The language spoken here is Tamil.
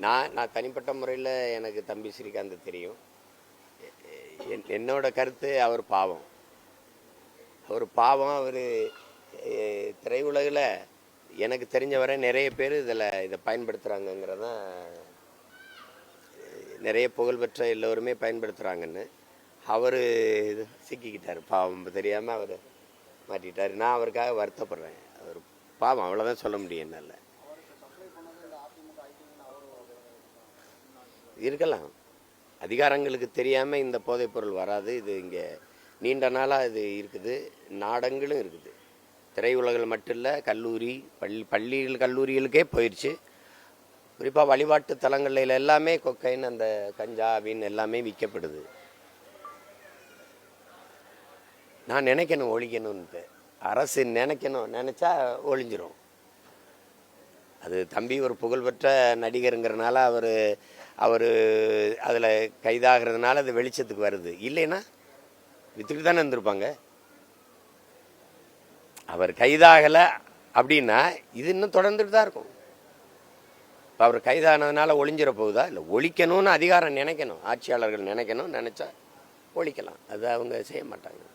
நான் தனிப்பட்ட முறையில் எனக்கு தம்பி ஸ்ரீகாந்த் தெரியும். என்னோட கருத்து அவர் பாவம். அவர் திரையுலகில் எனக்கு தெரிஞ்ச வரை நிறைய பேர் இதை பயன்படுத்துகிறாங்கங்கிறதான், நிறைய புகழ்பெற்ற எல்லோருமே பயன்படுத்துகிறாங்கன்னு. அவர் சிக்கிக்கிட்டார் பாவம், தெரியாமல் அவர் மாட்டிக்கிட்டார். நான் அவருக்காக வருத்தப்படுறேன். அவர் பாவம், அவ்வளோதான் சொல்ல முடியும் என்னால். இருக்கலாம், அதிகாரங்களுக்கு தெரியாமல் இந்த போதைப்பொருள் வராது. இது இங்கே நீண்ட நாளாக இது இருக்குது, நாடங்களும் இருக்குது. திரையுலகில் மட்டும் இல்லை, கல்லூரி பள்ளிகள் கல்லூரிகளுக்கே போயிடுச்சு. குறிப்பாக வழிபாட்டு தலங்களில் எல்லாமே கொக்கைன், அந்த கஞ்சா அபின் எல்லாமே விற்கப்படுது. நான் நினைக்கணும் ஒழிக்கணும்ன்ட்டு, அரசு நினச்சா ஒழிஞ்சிரும். அது தம்பி ஒரு புகழ்பெற்ற நடிகருங்கிறனால அவர் அதில் கைதாகிறதுனால அது வெளிச்சத்துக்கு வருது. இல்லைன்னா வித்துட்டு தானே இருந்திருப்பாங்க. அவர் கைதாகலை அப்படின்னா இது இன்னும் தொடர்ந்துட்டு தான் இருக்கும். இப்போ அவர் கைதானதுனால ஒழிஞ்சிட போகுதா? இல்லை, ஒழிக்கணும்னு அதிகாரம் நினைக்கணும், ஆட்சியாளர்கள் நினைச்சா ஒழிக்கலாம். அது அவங்க செய்ய மாட்டாங்க.